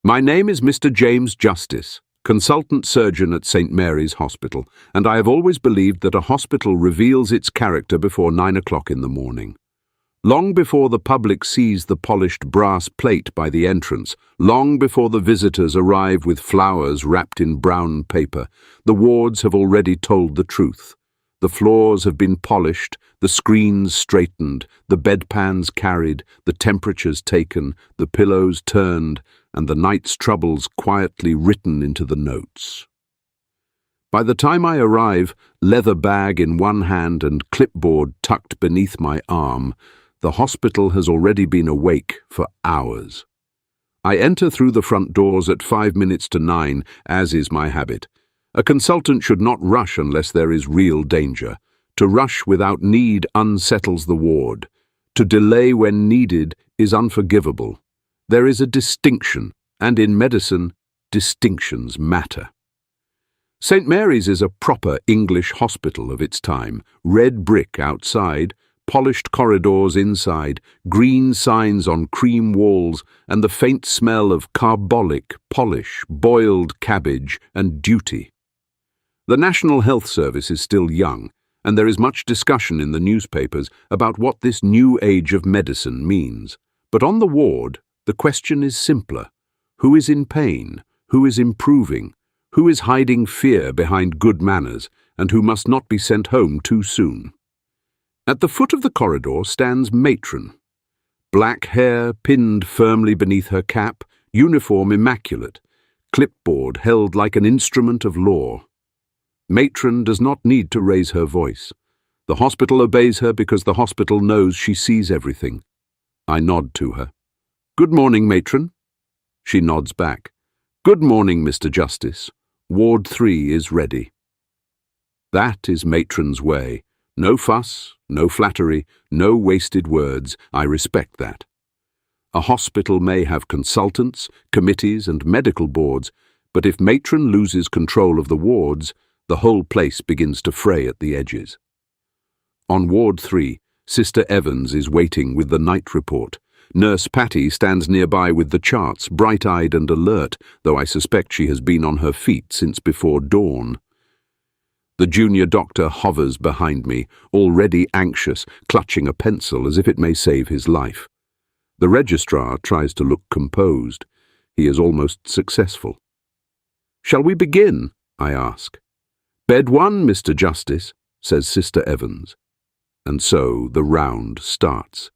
My name is Mr. James Justice, consultant surgeon at St. Mary's Hospital, and I have always believed that a hospital reveals its character before 9 o'clock in the morning. Long before the public sees the polished brass plate by the entrance, long before the visitors arrive with flowers wrapped in brown paper, the wards have already told the truth. The floors have been polished, the screens straightened, the bedpans carried, the temperatures taken, the pillows turned, and the night's troubles quietly written into the notes. By the time I arrive, leather bag in one hand and clipboard tucked beneath my arm, the hospital has already been awake for hours. I enter through the front doors at 5 minutes to 9, as is my habit. A consultant should not rush unless there is real danger. To rush without need unsettles the ward. To delay when needed is unforgivable. There is a distinction, and in medicine, distinctions matter. St. Mary's is a proper English hospital of its time, red brick outside, polished corridors inside, green signs on cream walls, and the faint smell of carbolic, polish, boiled cabbage, and duty. The National Health Service is still young, and there is much discussion in the newspapers about what this new age of medicine means. But on the ward, the question is simpler. Who is in pain? Who is improving? Who is hiding fear behind good manners, and who must not be sent home too soon? At the foot of the corridor stands Matron. Black hair pinned firmly beneath her cap, uniform immaculate, clipboard held like an instrument of law. Matron does not need to raise her voice. The hospital obeys her because the hospital knows she sees everything. I nod to her. "Good morning, Matron." She nods back. "Good morning, Mr. Justice. Ward 3 is ready." That is Matron's way. No fuss, no flattery, no wasted words. I respect that. A hospital may have consultants, committees, and medical boards, but if Matron loses control of the wards, the whole place begins to fray at the edges. On Ward 3, Sister Evans is waiting with the night report. Nurse Patty stands nearby with the charts, bright-eyed and alert, though I suspect she has been on her feet since before dawn. The junior doctor hovers behind me, already anxious, clutching a pencil as if it may save his life. The registrar tries to look composed. He is almost successful. "Shall we begin?" I ask. "Bed 1, Mr. Justice," says Sister Evans. And so the round starts.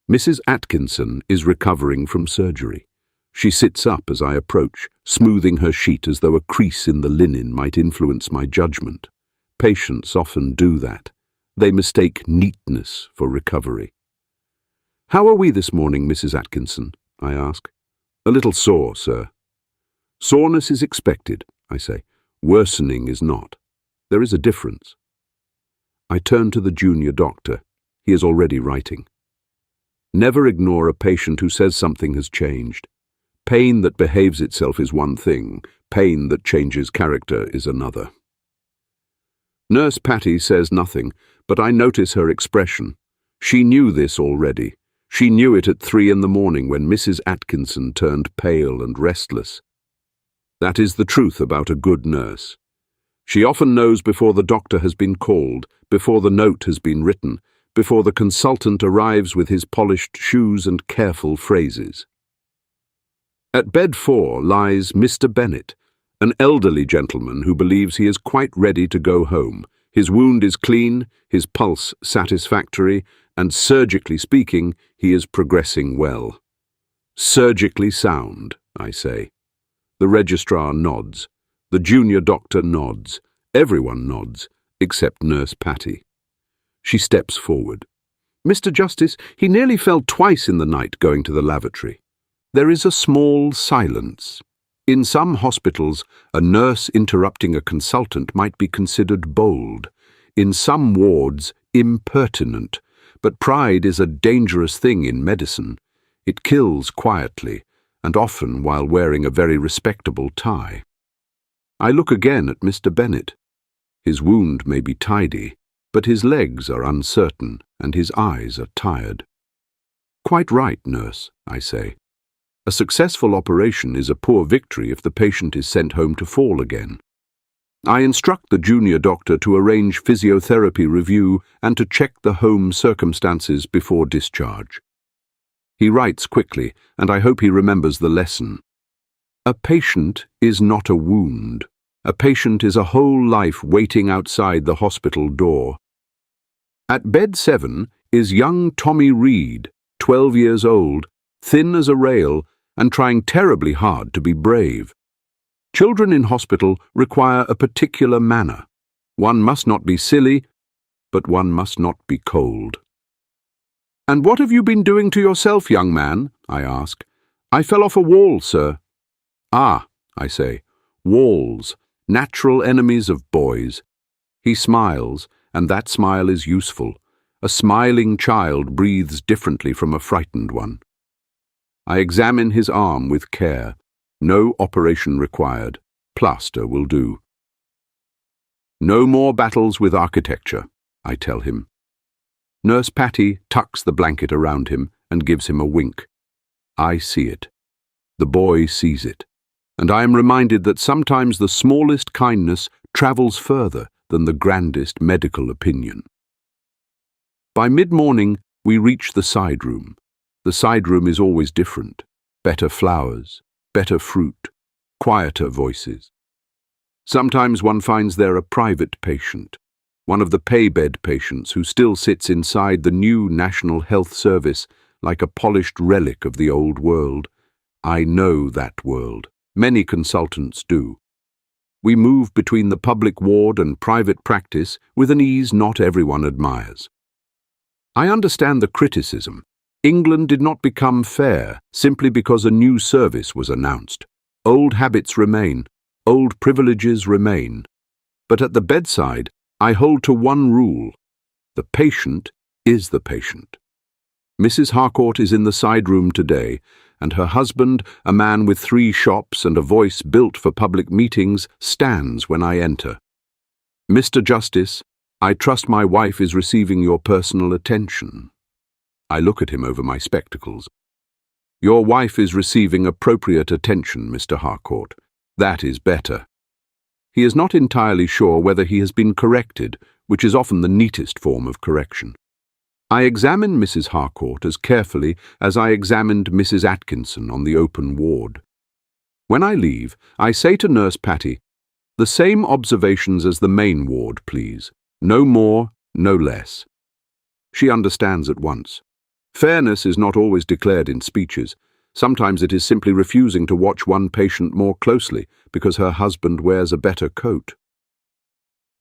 Mrs. Atkinson is recovering from surgery. She sits up as I approach, smoothing her sheet as though a crease in the linen might influence my judgment. Patients often do that. They mistake neatness for recovery. "How are we this morning, Mrs. Atkinson?" I ask. "A little sore, sir." "Soreness is expected," I say. "Worsening is not. There is a difference." I turn to the junior doctor. He is already writing. Never ignore a patient who says something has changed. Pain that behaves itself is one thing. Pain that changes character is another. Nurse Patty says nothing, but I notice her expression. She knew this already. She knew it at 3 in the morning when Mrs. Atkinson turned pale and restless. That is the truth about a good nurse. She often knows before the doctor has been called, before the note has been written, before the consultant arrives with his polished shoes and careful phrases. At bed 4 lies Mr. Bennet, an elderly gentleman who believes he is quite ready to go home. His wound is clean, his pulse satisfactory, and surgically speaking, he is progressing well. "Surgically sound," I say. The registrar nods. The junior doctor nods. Everyone nods, except Nurse Patty. She steps forward. "Mr. Justice, he nearly fell twice in the night going to the lavatory." There is a small silence. In some hospitals, a nurse interrupting a consultant might be considered bold. In some wards, impertinent. But pride is a dangerous thing in medicine. It kills quietly, and often while wearing a very respectable tie. I look again at Mr. Bennet. His wound may be tidy, but his legs are uncertain, and his eyes are tired. "Quite right, nurse," I say. A successful operation is a poor victory if the patient is sent home to fall again. I instruct the junior doctor to arrange physiotherapy review and to check the home circumstances before discharge. He writes quickly, and I hope he remembers the lesson. A patient is not a wound. A patient is a whole life waiting outside the hospital door. At bed 7 is young Tommy Reed, 12 years old, thin as a rail, and trying terribly hard to be brave. Children in hospital require a particular manner. One must not be silly, but one must not be cold. "And what have you been doing to yourself, young man?" I ask. "I fell off a wall, sir." "Ah," I say, "walls, natural enemies of boys." He smiles, and that smile is useful. A smiling child breathes differently from a frightened one. I examine his arm with care. No operation required. Plaster will do. "No more battles with architecture," I tell him. Nurse Patty tucks the blanket around him and gives him a wink. I see it. The boy sees it. And I am reminded that sometimes the smallest kindness travels further than the grandest medical opinion. By mid-morning, we reach the side room. The side room is always different. Better flowers, better fruit, quieter voices. Sometimes one finds there a private patient, one of the pay-bed patients who still sits inside the new National Health Service like a polished relic of the old world. I know that world. Many consultants do. We move between the public ward and private practice with an ease not everyone admires. I understand the criticism. England did not become fair simply because a new service was announced. Old habits remain, old privileges remain. But at the bedside, I hold to one rule. The patient is the patient. Mrs. Harcourt is in the side room today, and her husband, a man with 3 shops and a voice built for public meetings, stands when I enter. "Mr. Justice, I trust my wife is receiving your personal attention." I look at him over my spectacles. "Your wife is receiving appropriate attention, Mr. Harcourt. That is better." He is not entirely sure whether he has been corrected, which is often the neatest form of correction. I examine Mrs. Harcourt as carefully as I examined Mrs. Atkinson on the open ward. When I leave, I say to Nurse Patty, "The same observations as the main ward, please. No more, no less." She understands at once. Fairness is not always declared in speeches. Sometimes it is simply refusing to watch one patient more closely because her husband wears a better coat.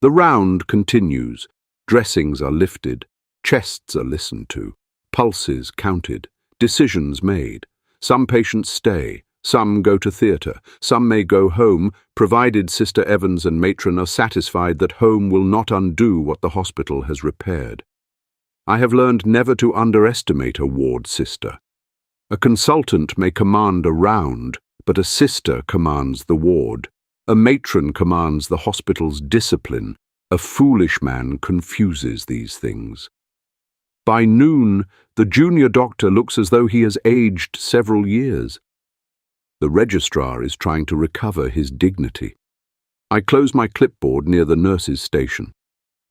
The round continues. Dressings are lifted. Chests are listened to, pulses counted, decisions made. Some patients stay, some go to theatre, some may go home, provided Sister Evans and Matron are satisfied that home will not undo what the hospital has repaired. I have learned never to underestimate a ward sister. A consultant may command a round, but a sister commands the ward. A matron commands the hospital's discipline. A foolish man confuses these things. By noon, the junior doctor looks as though he has aged several years. The registrar is trying to recover his dignity. I close my clipboard near the nurse's station.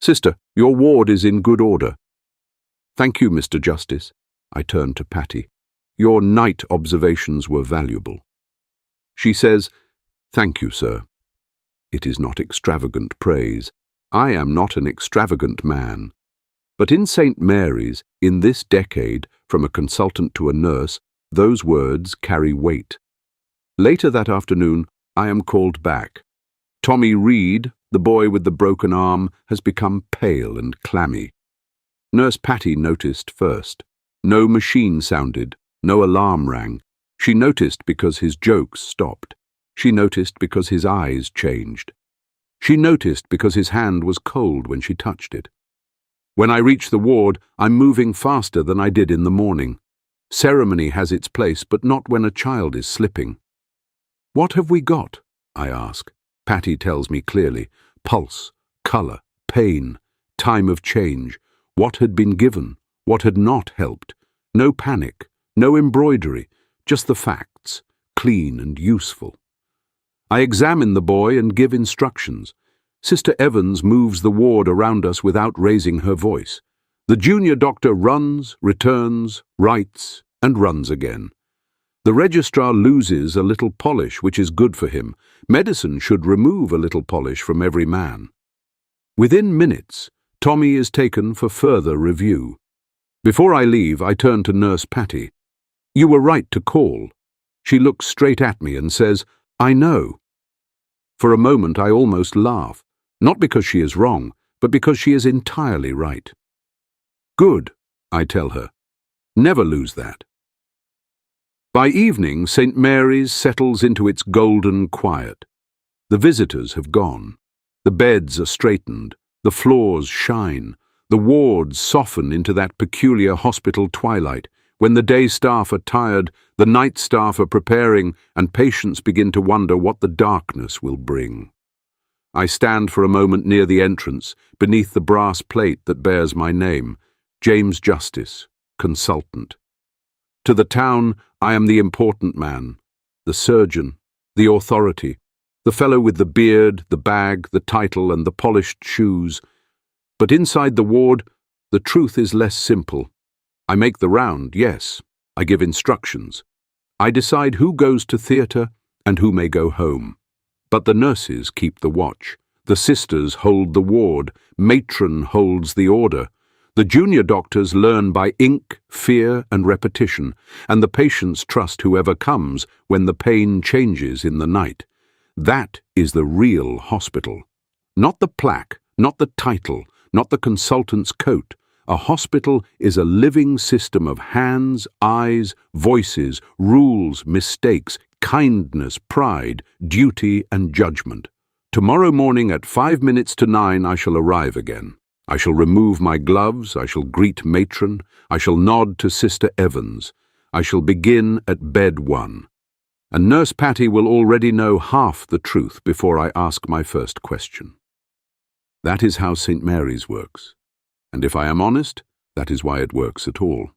"Sister, your ward is in good order." "Thank you, Mr. Justice." I turn to Patty. "Your night observations were valuable." She says, "Thank you, sir." It is not extravagant praise. I am not an extravagant man. But in St. Mary's, in this decade, from a consultant to a nurse, those words carry weight. Later that afternoon, I am called back. Tommy Reed, the boy with the broken arm, has become pale and clammy. Nurse Patty noticed first. No machine sounded, no alarm rang. She noticed because his jokes stopped. She noticed because his eyes changed. She noticed because his hand was cold when she touched it. When I reach the ward, I'm moving faster than I did in the morning. Ceremony has its place, but not when a child is slipping. "What have we got?" I ask. Patty tells me clearly. Pulse, colour, pain, time of change, what had been given, what had not helped. No panic, no embroidery, just the facts, clean and useful. I examine the boy and give instructions. Sister Evans moves the ward around us without raising her voice. The junior doctor runs, returns, writes, and runs again. The registrar loses a little polish, which is good for him. Medicine should remove a little polish from every man. Within minutes, Tommy is taken for further review. Before I leave, I turn to Nurse Patty. "You were right to call." She looks straight at me and says, "I know." For a moment, I almost laugh, not because she is wrong, but because she is entirely right. "Good," I tell her. "Never lose that." By evening, St. Mary's settles into its golden quiet. The visitors have gone. The beds are straightened. The floors shine. The wards soften into that peculiar hospital twilight, when the day staff are tired, the night staff are preparing, and patients begin to wonder what the darkness will bring. I stand for a moment near the entrance, beneath the brass plate that bears my name, James Justice, Consultant. To the town, I am the important man, the surgeon, the authority, the fellow with the beard, the bag, the title, and the polished shoes. But inside the ward, the truth is less simple. I make the round, yes. I give instructions. I decide who goes to theatre and who may go home. But the nurses keep the watch. The sisters hold the ward. Matron holds the order. The junior doctors learn by ink, fear, and repetition, and the patients trust whoever comes when the pain changes in the night. That is the real hospital. Not the plaque, not the title, not the consultant's coat. A hospital is a living system of hands, eyes, voices, rules, mistakes, kindness, pride, duty, and judgment. Tomorrow morning at 9:05 I shall arrive again. I shall remove my gloves, I shall greet Matron, I shall nod to Sister Evans. I shall begin at bed 1. And Nurse Patty will already know half the truth before I ask my first question. That is how St. Mary's works. And if I am honest, that is why it works at all.